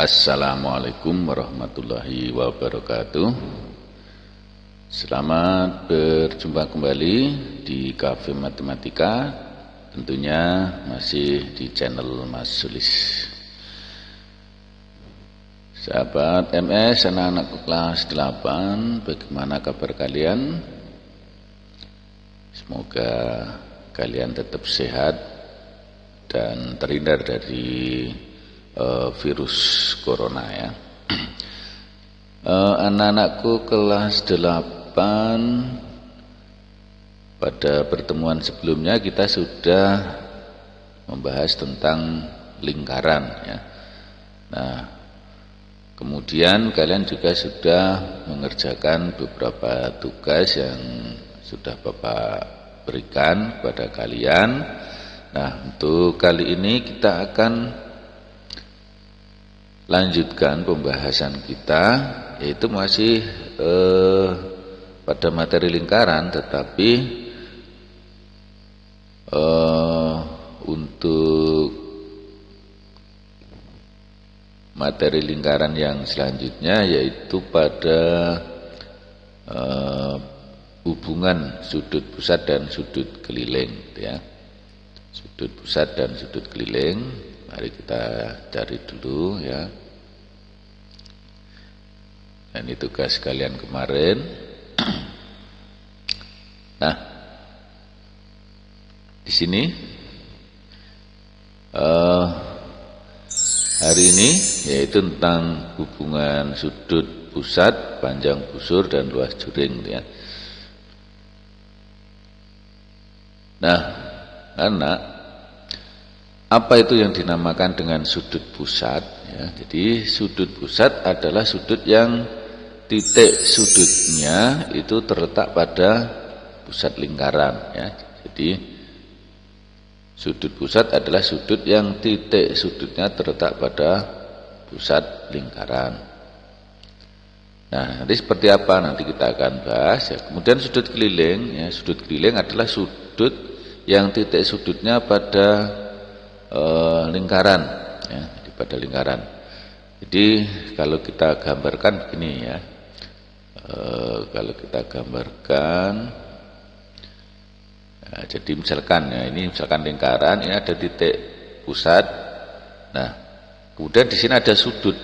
Assalamualaikum warahmatullahi wabarakatuh. Selamat berjumpa kembali di Cafe Matematika. Tentunya masih di channel Mas Sulis. Sahabat MS, anak-anak kelas 8, bagaimana kabar kalian? Semoga kalian tetap sehat dan terhindar dari virus corona ya. Anak-anakku kelas 8, pada pertemuan sebelumnya kita sudah membahas tentang lingkaran ya. Nah, kemudian kalian juga sudah mengerjakan beberapa tugas yang sudah Bapak berikan kepada kalian. Nah, untuk kali ini kita akan lanjutkan pembahasan kita, yaitu masih pada materi lingkaran, tetapi untuk materi lingkaran yang selanjutnya yaitu pada hubungan sudut pusat dan sudut keliling ya. Sudut pusat dan sudut keliling, mari kita cari dulu ya. Ini tugas kalian kemarin. Nah, di sini hari ini yaitu tentang hubungan sudut pusat, panjang busur dan luas juring ya. Nah, anak, apa itu yang dinamakan dengan sudut pusat ya? Jadi sudut pusat adalah sudut yang titik sudutnya itu terletak pada pusat lingkaran ya. Jadi sudut pusat adalah sudut yang titik sudutnya terletak pada pusat lingkaran. Nah, nanti seperti apa nanti kita akan bahas ya. Kemudian sudut keliling ya, sudut keliling adalah sudut yang titik sudutnya pada lingkaran ya, pada lingkaran. Jadi kalau kita gambarkan begini ya, kalau kita gambarkan ya, jadi misalkan ya, ini misalkan lingkaran, ini ada titik pusat. Nah, kemudian di sini ada sudut,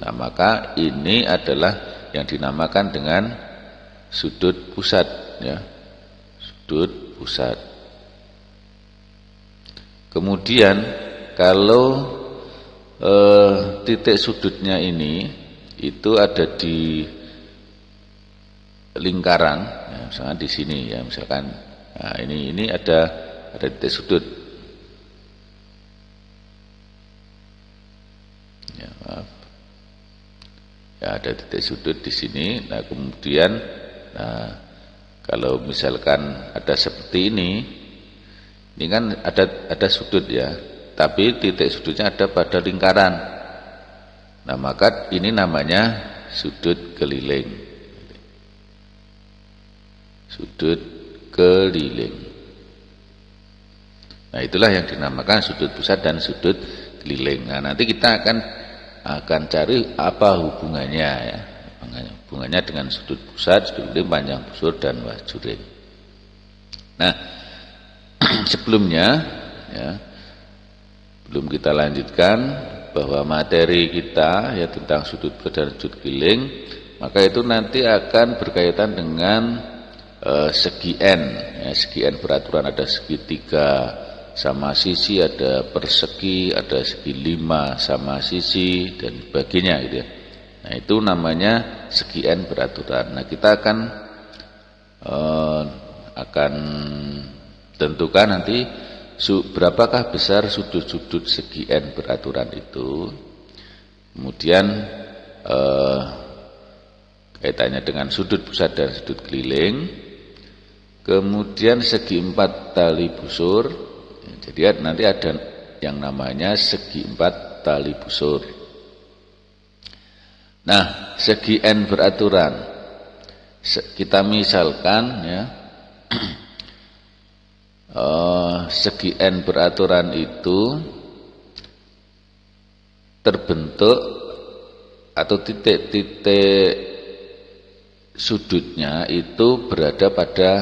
nah maka ini adalah yang dinamakan dengan sudut pusat ya, sudut pusat. Kemudian kalau titik sudutnya ini itu ada di lingkaran, ya, misalkan di sini ya, misalkan nah ini ada titik sudut. Ya, maaf. Ya, ada titik sudut di sini. Nah, kemudian kalau misalkan ada seperti ini kan ada sudut ya, tapi titik sudutnya ada pada lingkaran. Nah, maka ini namanya sudut keliling. Sudut keliling. Nah, itulah yang dinamakan sudut pusat dan sudut keliling. Nah, nanti kita akan cari apa hubungannya ya. Hubungannya dengan sudut pusat, sudut keliling, panjang busur dan luas juring. Nah, sebelumnya ya, belum kita lanjutkan bahwa materi kita ya tentang sudut pusat dan sudut keliling, maka itu nanti akan berkaitan dengan segi N ya, segi N beraturan, ada segitiga sama sisi, ada persegi, ada segi 5 sama sisi dan sebagainya gitu ya. Nah, itu namanya segi N beraturan. Nah, kita akan tentukan nanti berapakah besar sudut-sudut segi N beraturan itu. Kemudian kaitannya dengan sudut pusat dan sudut keliling. Kemudian segi 4 tali busur. Jadi nanti ada yang namanya segi 4 tali busur. Nah, segi N beraturan, kita misalkan ya, segi N beraturan itu terbentuk atau titik-titik sudutnya itu berada pada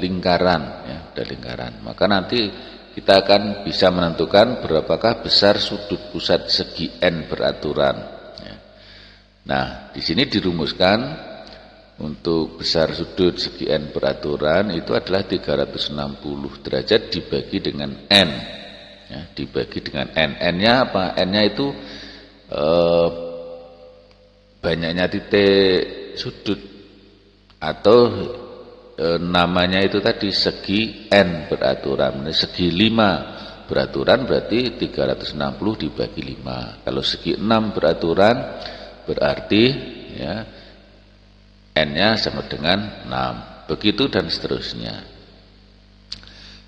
lingkaran, ya, pada lingkaran. Maka nanti kita akan bisa menentukan berapakah besar sudut pusat segi N beraturan. Ya. Nah, di sini dirumuskan untuk besar sudut segi N beraturan itu adalah 360 derajat dibagi dengan N. Ya, dibagi dengan N. N-nya apa? N-nya itu banyaknya titik sudut atau namanya itu tadi segi N beraturan. Segi 5 beraturan berarti 360 dibagi 5. Kalau segi 6 beraturan berarti ya N-nya sama dengan 6. Begitu dan seterusnya.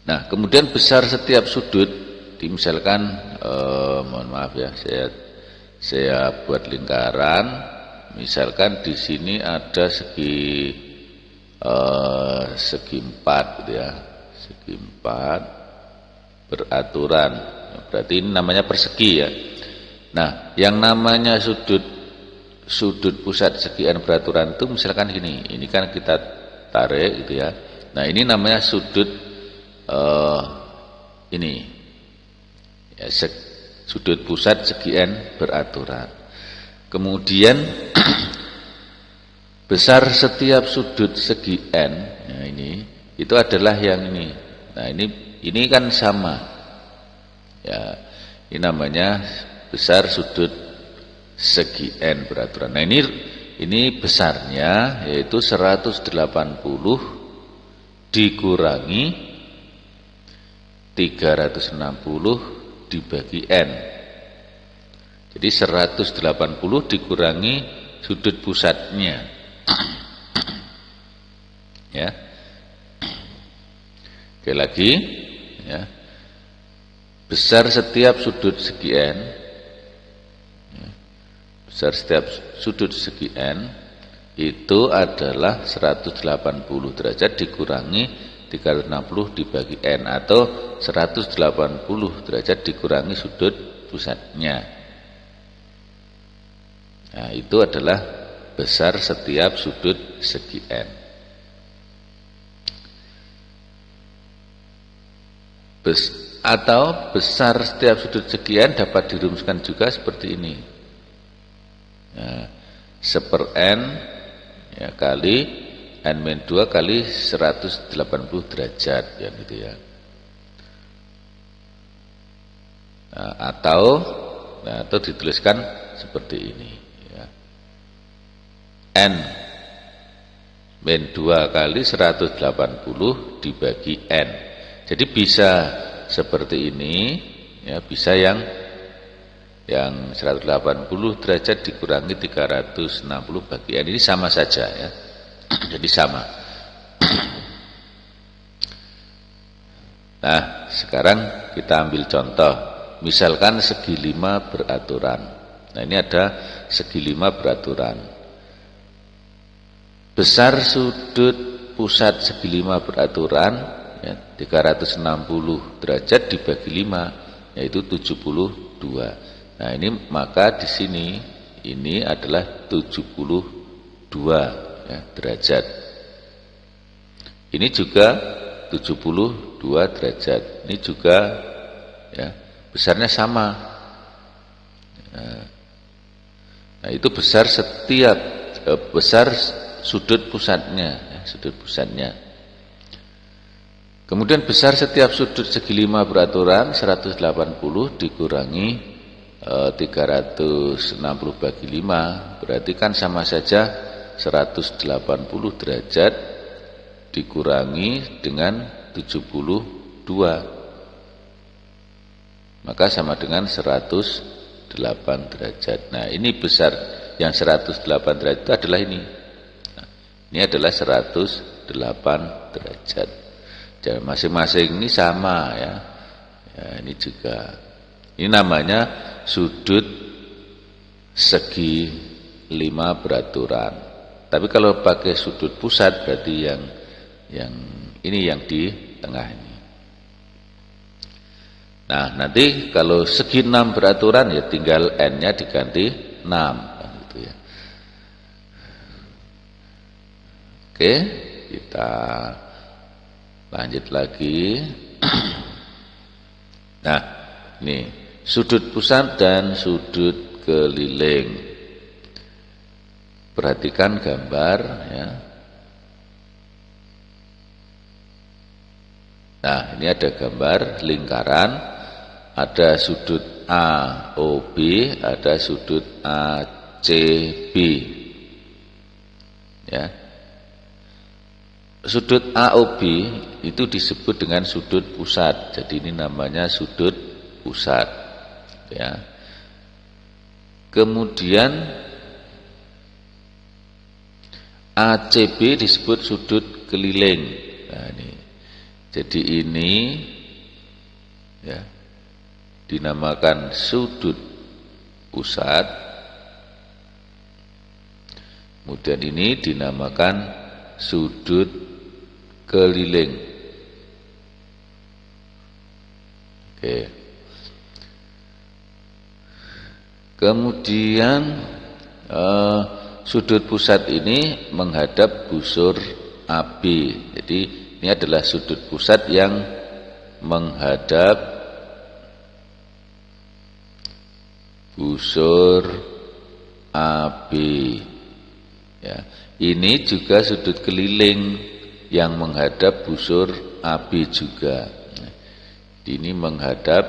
Nah, kemudian besar setiap sudut, misalkan mohon maaf ya, saya buat lingkaran. Misalkan di sini ada segi 4 gitu ya. Segi 4 beraturan. Berarti ini namanya persegi ya. Nah, yang namanya sudut pusat segi N beraturan itu misalkan gini. Ini kan kita tarik gitu ya. Nah, ini namanya sudut ini. Ya, sudut pusat segi N beraturan. Kemudian besar setiap sudut segi N, nah ini itu adalah yang ini. Nah, ini kan sama. Ya, ini namanya besar sudut segi N beraturan. Nah, ini besarnya yaitu 180 dikurangi 360 dibagi N. Jadi 180 dikurangi sudut pusatnya. Ya. Oke, lagi ya. Besar setiap sudut segi N. Ya. Besar setiap sudut segi N itu adalah 180 derajat dikurangi 360 dibagi N, atau 180 derajat dikurangi sudut pusatnya. Nah, itu adalah besar setiap sudut segi N. Atau besar setiap sudut segi N dapat dirumuskan juga seperti ini. Ya, 1/N ya, kali N-2 kali 180 derajat ya, gitu ya. Nah, atau dituliskan seperti ini. N-2 kali 180 dibagi N. Jadi bisa seperti ini ya, bisa yang 180 derajat dikurangi 360 bagi N. Ini sama saja ya. Jadi sama. Nah, sekarang kita ambil contoh. Misalkan segi 5 beraturan. Nah, ini ada segi 5 beraturan. Besar sudut pusat segi 5 beraturan ya, 360 derajat dibagi 5 yaitu 72. Nah, ini maka di sini ini adalah 72 ya, derajat. Ini juga 72 derajat. Ini juga ya, besarnya sama. Nah, itu besar setiap besar sudut pusatnya, ya, sudut pusatnya. Kemudian besar setiap sudut segi 5 beraturan 180 dikurangi 360 bagi 5, berarti kan sama saja 180 derajat dikurangi dengan 72. Maka sama dengan 108 derajat. Nah, ini besar yang 108 derajat itu adalah ini. Ini adalah 108 derajat. Jadi masing-masing ini sama ya. Ya, ini juga. Ini namanya sudut segi 5 beraturan. Tapi kalau pakai sudut pusat berarti yang ini yang di tengah ini. Nah, nanti kalau segi 6 beraturan ya tinggal N-nya diganti 6 gitu ya. Oke, kita lanjut lagi. Nah, ini sudut pusat dan sudut keliling. Perhatikan gambar ya. Nah, ini ada gambar lingkaran, ada sudut AOB, ada sudut ACB. Ya. Sudut AOB itu disebut dengan sudut pusat. Jadi ini namanya sudut pusat. Ya. Kemudian ACB disebut sudut keliling. Nah, ini. Jadi ini ya dinamakan sudut pusat. Kemudian ini dinamakan sudut keliling. Oke. Kemudian sudut pusat ini menghadap busur AB. Jadi ini adalah sudut pusat yang menghadap busur AB. Ya, ini juga sudut keliling yang menghadap busur AB juga. Ini menghadap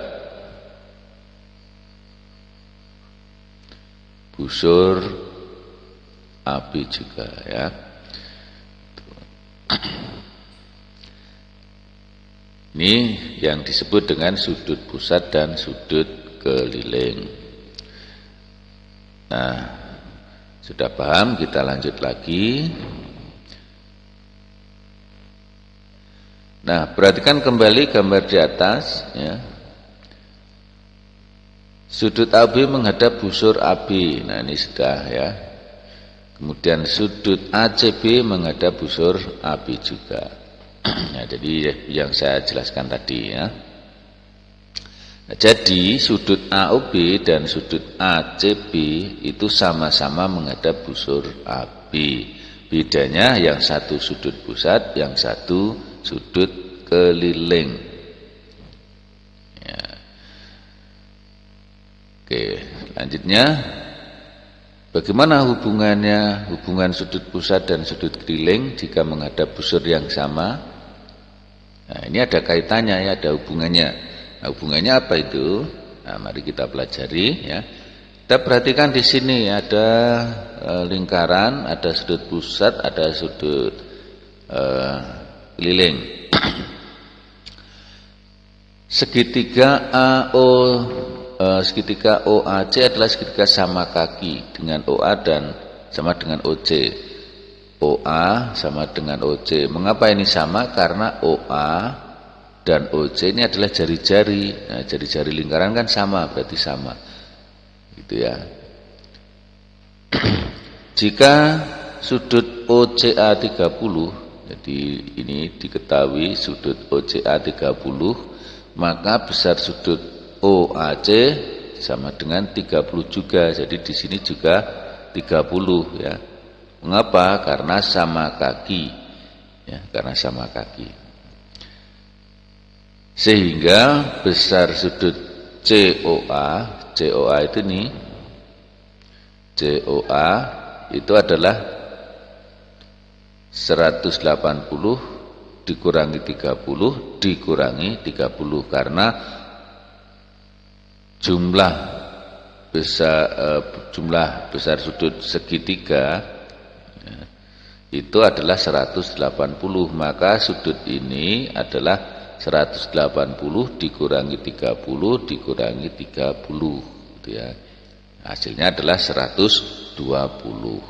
busur AB juga ya. Ini yang disebut dengan sudut pusat dan sudut keliling. Nah, sudah paham, kita lanjut lagi. Nah, perhatikan kembali gambar di atas ya. Sudut AB menghadap busur AB. Nah, ini sudah ya. Kemudian sudut ACB menghadap busur AB juga. Nah, jadi yang saya jelaskan tadi ya. Nah, jadi sudut AOB dan sudut ACB itu sama-sama menghadap busur AB. Bedanya yang satu sudut pusat, yang satu sudut keliling. Ya. Oke, lanjutnya bagaimana hubungan sudut pusat dan sudut keliling jika menghadap busur yang sama? Nah, ini ada kaitannya ya, ada hubungannya. Nah, hubungannya apa itu? Nah, mari kita pelajari ya. Kita perhatikan di sini ada lingkaran, ada sudut pusat, ada sudut keliling. Segitiga segitiga OAC adalah segitiga sama kaki dengan OA dan sama dengan OC. OA sama dengan OC. Mengapa ini sama? Karena OA dan OC ini adalah jari-jari. Nah, jari-jari lingkaran kan sama, berarti sama. Gitu ya. Jika sudut OCA 30, jadi ini diketahui sudut OCA 30, maka besar sudut OAC sama dengan 30 juga. Jadi di sini juga 30 ya. Mengapa? Karena sama kaki. Ya, karena sama kaki. Sehingga besar sudut COA itu nih, COA itu adalah 180 dikurangi 30 dikurangi 30 karena jumlah besar sudut segitiga itu adalah 180, maka sudut ini adalah 180 dikurangi 30 dikurangi 30 gitu ya. Hasilnya adalah 120.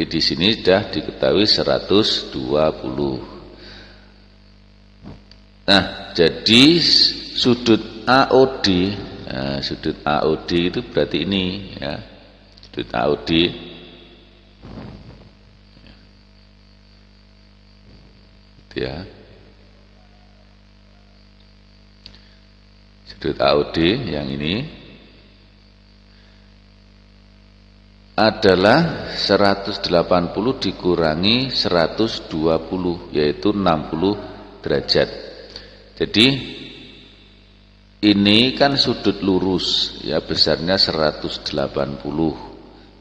Di sini sudah diketahui 120. Nah, jadi sudut AOD, sudut AOD itu berarti ini ya. Sudut AOD ya. Sudut AOD yang ini adalah 180 dikurangi 120, yaitu 60 derajat. Jadi ini kan sudut lurus, ya, besarnya 180.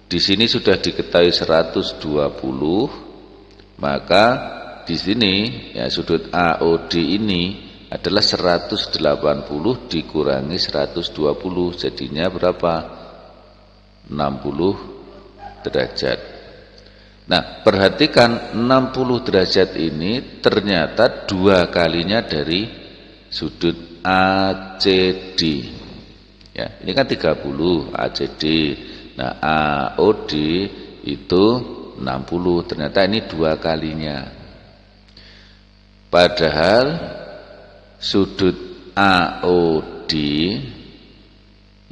Di sini sudah diketahui 120, maka di sini ya sudut AOD ini adalah 180 dikurangi 120, jadinya berapa? 60 derajat. Nah, perhatikan 60 derajat ini ternyata 2 kalinya dari sudut ACD. Ya, ini kan 30 ACD. Nah, AOD itu 60, ternyata ini 2 kalinya. Padahal sudut AOD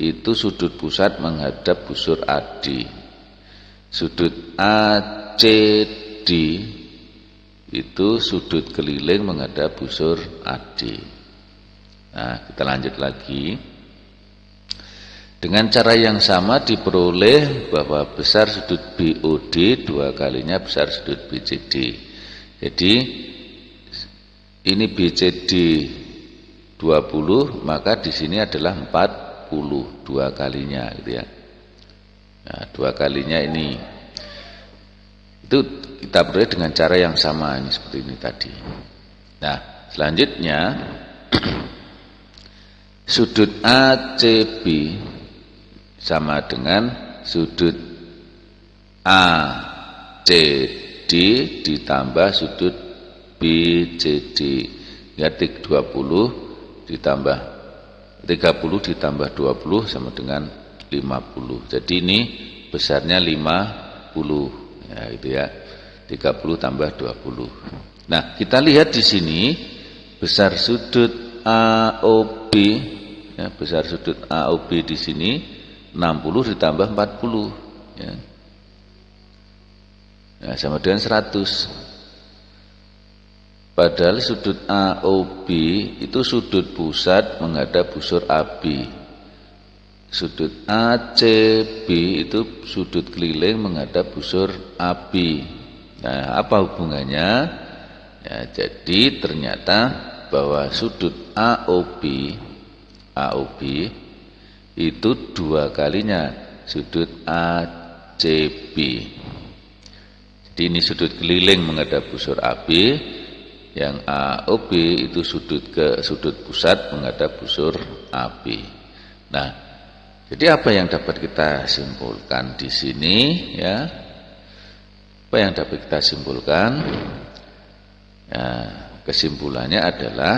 itu sudut pusat menghadap busur AD. Sudut ACD itu sudut keliling menghadap busur AD. Nah, kita lanjut lagi. Dengan cara yang sama diperoleh bahwa besar sudut BOD 2 kalinya besar sudut BCD. Jadi ini BCD 20, maka di sini adalah 40, 2 kalinya gitu ya. Nah, 2 kalinya ini. Itu kita peroleh dengan cara yang sama ini seperti ini tadi. Nah, selanjutnya sudut ACB sama dengan sudut ACD ditambah sudut BCD. Ya, 20 ditambah 30 ditambah 20 sama dengan 50. Jadi ini besarnya 50. Ya, itu ya. 30 tambah 20. Nah, kita lihat di sini besar sudut AOB, ya, besar sudut AOB di sini 60 ditambah 40, ya. Nah, sama dengan 100. Padahal sudut AOB itu sudut pusat menghadap busur AB. Sudut ACB itu sudut keliling menghadap busur AB. Nah, apa hubungannya? Ya, jadi ternyata bahwa sudut AOB itu 2 kalinya sudut ACB. Jadi ini sudut keliling menghadap busur AB. Yang AOB itu sudut pusat menghadap busur AB. Nah, jadi apa yang dapat kita simpulkan di sini, ya? Apa yang dapat kita simpulkan? Ya, kesimpulannya adalah,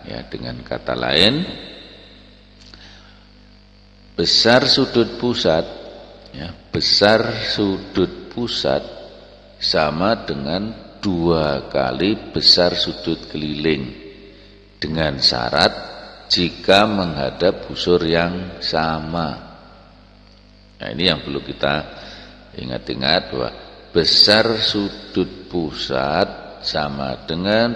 ya, dengan kata lain, besar sudut pusat, ya, besar sudut pusat sama dengan 2 kali besar sudut keliling, dengan syarat jika menghadap busur yang sama. Nah, ini yang perlu kita ingat-ingat, bahwa besar sudut pusat sama dengan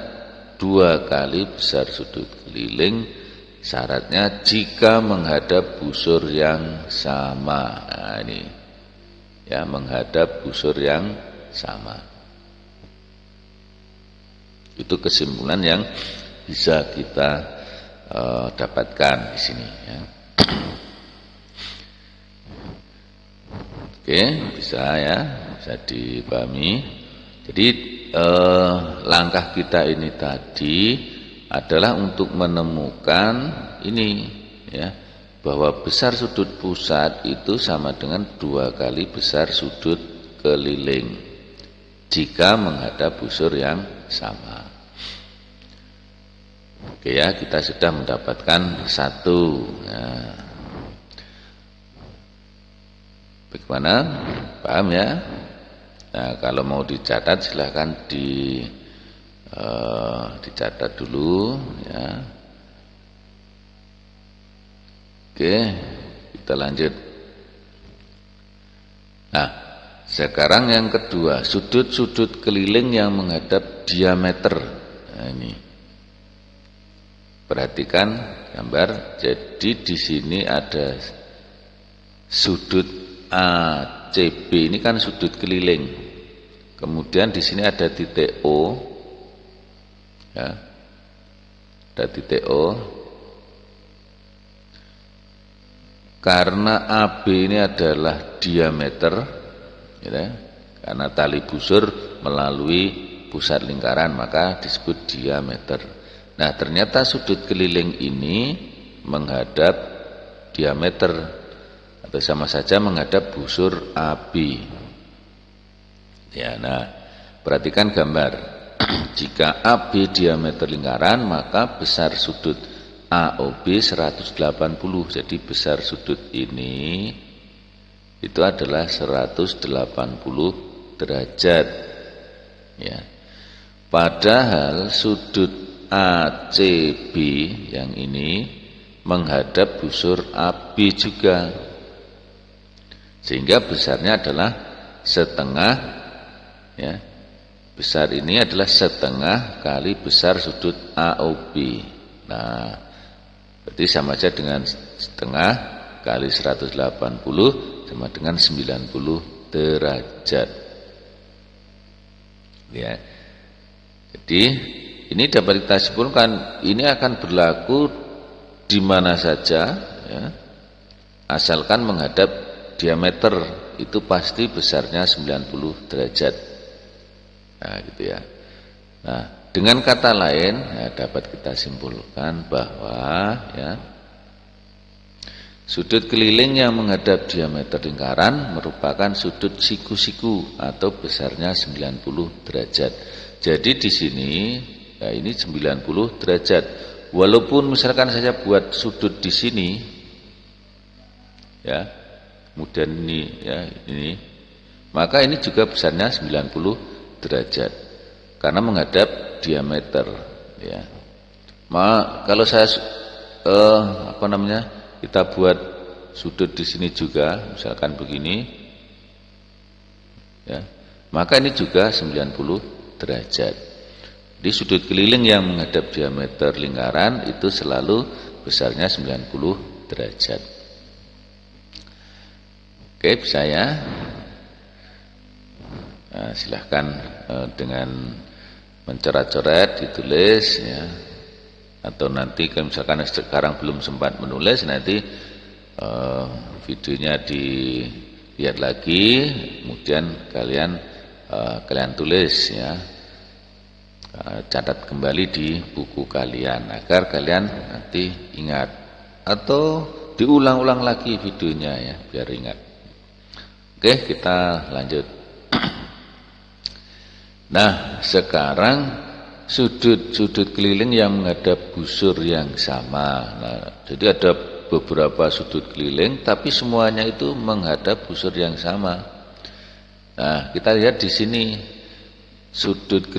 2 kali besar sudut keliling, syaratnya jika menghadap busur yang sama. Nah, ini ya, menghadap busur yang sama. Itu kesimpulan yang bisa kita dapatkan di sini, ya. Oke, bisa ya, bisa dipahami. Jadi langkah kita ini tadi adalah untuk menemukan ini, ya, bahwa besar sudut pusat itu sama dengan 2 kali besar sudut keliling jika menghadap busur yang sama. Oke, ya, kita sudah mendapatkan 1. Nah, bagaimana? Paham ya? Nah, kalau mau dicatat silahkan dicatat dulu, ya. Oke, kita lanjut. Nah, sekarang yang kedua, sudut-sudut keliling yang menghadap diameter. Nah, ini Perhatikan gambar. Jadi di sini ada sudut ACB, ini kan sudut keliling. Kemudian di sini ada titik O, ya, ada titik O. Karena AB ini adalah diameter, ya, karena tali busur melalui pusat lingkaran maka disebut diameter. Nah, ternyata sudut keliling ini menghadap diameter atau sama saja menghadap busur AB. Ya, nah, perhatikan gambar. Jika AB diameter lingkaran, maka besar sudut AOB 180. Jadi besar sudut ini itu adalah 180 derajat. Ya. Padahal sudut ACB yang ini menghadap busur AB juga. Sehingga besarnya adalah setengah, ya. Besar ini adalah setengah kali besar sudut AOB. Nah, berarti sama saja dengan setengah kali 180 sama dengan 90 derajat. Ya. Jadi ini dapat kita simpulkan, ini akan berlaku di mana saja, ya, asalkan menghadap diameter itu pasti besarnya 90 derajat. Nah, gitu ya. Nah, dengan kata lain, ya, dapat kita simpulkan bahwa, ya, sudut keliling yang menghadap diameter lingkaran merupakan sudut siku-siku atau besarnya 90 derajat. Jadi di sini, ya, ini 90 derajat. Walaupun misalkan saya buat sudut di sini, ya, kemudian ini, ya, ini, maka ini juga besarnya 90 derajat karena menghadap diameter, ya. Kalau saya kita buat sudut di sini juga, misalkan begini, ya, maka ini juga 90 derajat. Di sudut keliling yang menghadap diameter lingkaran itu selalu besarnya 90 derajat. Oke, bisa ya? Nah, silahkan dengan mencoret-coret ditulis, ya, atau nanti kalau misalkan sekarang belum sempat menulis, nanti videonya dilihat lagi, kemudian kalian tulis, ya, catat kembali di buku kalian agar kalian nanti ingat, atau diulang-ulang lagi videonya, ya, biar ingat. Oke, kita lanjut. Nah, sekarang sudut-sudut keliling yang menghadap busur yang sama. Nah, jadi ada beberapa sudut keliling, tapi semuanya itu menghadap busur yang sama. Nah, kita lihat di sini sudut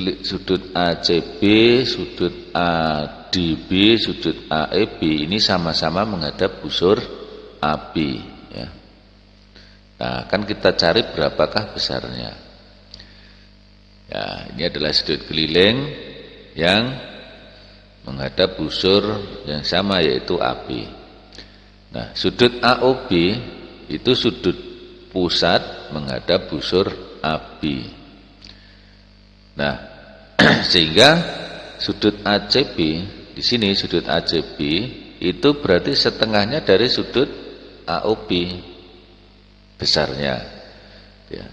ACB, sudut ADB, sudut AEB ini sama-sama menghadap busur AB, ya. Nah, kan kita cari berapakah besarnya. Ya, ini adalah sudut keliling yang menghadap busur yang sama, yaitu AB. Nah, sudut AOB itu sudut pusat menghadap busur AB. Nah, sehingga sudut ACB di sini, sudut ACB itu berarti setengahnya dari sudut AOB besarnya, ya.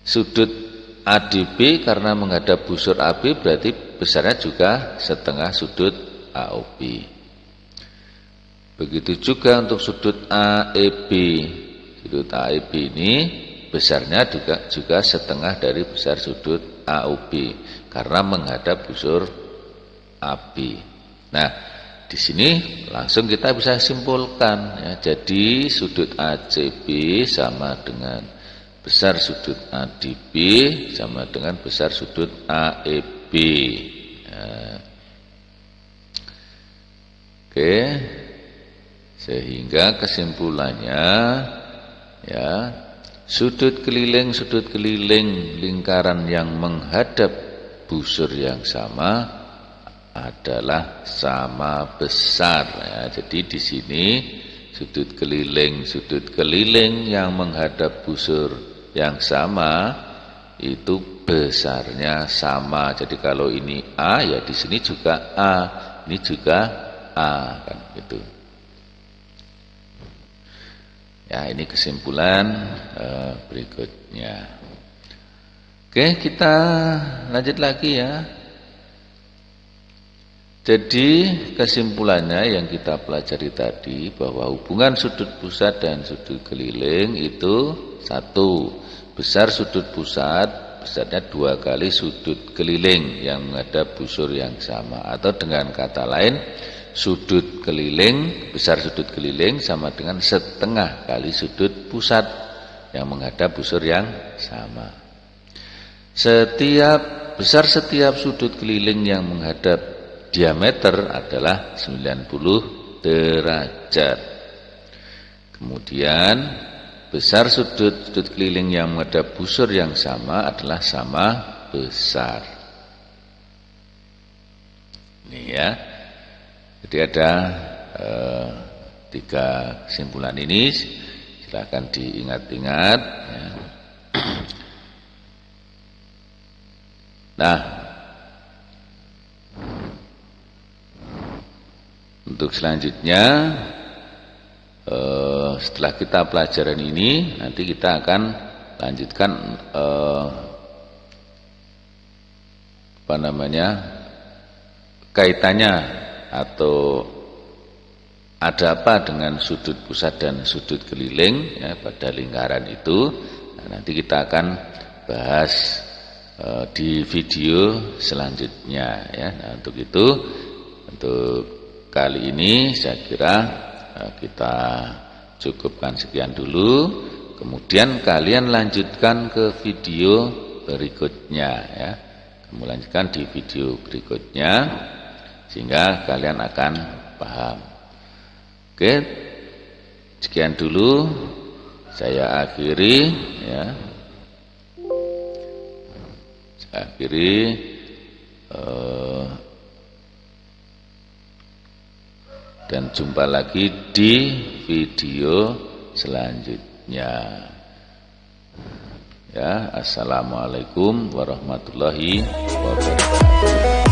Sudut ADB karena menghadap busur AB berarti besarnya juga setengah sudut AOB. Begitu juga untuk sudut AEB. Sudut AEB ini besarnya juga setengah dari besar sudut AOB karena menghadap busur AB. Nah, di sini langsung kita bisa simpulkan, ya. Jadi sudut ACB sama dengan besar sudut ADB sama dengan besar sudut AEB. Nah, oke, sehingga kesimpulannya, ya, sudut keliling lingkaran yang menghadap busur yang sama adalah sama besar ya. Jadi di sini sudut keliling yang menghadap busur yang sama itu besarnya sama. Jadi kalau ini A ya di sini juga A, ini juga A kan gitu. Ya, ini kesimpulan berikutnya. Oke, kita lanjut lagi ya. Jadi kesimpulannya yang kita pelajari tadi bahwa hubungan sudut pusat dan sudut keliling itu satu, besar sudut pusat besarnya 2 kali sudut keliling yang menghadap busur yang sama, atau dengan kata lain sudut keliling, besar sudut keliling sama dengan setengah kali sudut pusat yang menghadap busur yang sama. Besar setiap sudut keliling yang menghadap diameter adalah 90 derajat. Kemudian besar sudut keliling yang menghadap busur yang sama adalah sama besar. Ini ya. Jadi ada 3 kesimpulan ini, silakan diingat-ingat ya. Nah, untuk selanjutnya setelah kita pelajaran ini nanti kita akan lanjutkan kaitannya atau ada apa dengan sudut pusat dan sudut keliling ya, pada lingkaran itu. Nah, nanti kita akan bahas di video selanjutnya ya. Nah, untuk itu, untuk kali ini saya kira kita cukupkan sekian dulu. Kemudian kalian lanjutkan ke video berikutnya ya. Kamu lanjutkan di video berikutnya sehingga kalian akan paham. Oke, sekian dulu saya akhiri ya. Saya akhiri dan jumpa lagi di video selanjutnya. Ya, assalamualaikum warahmatullahi wabarakatuh.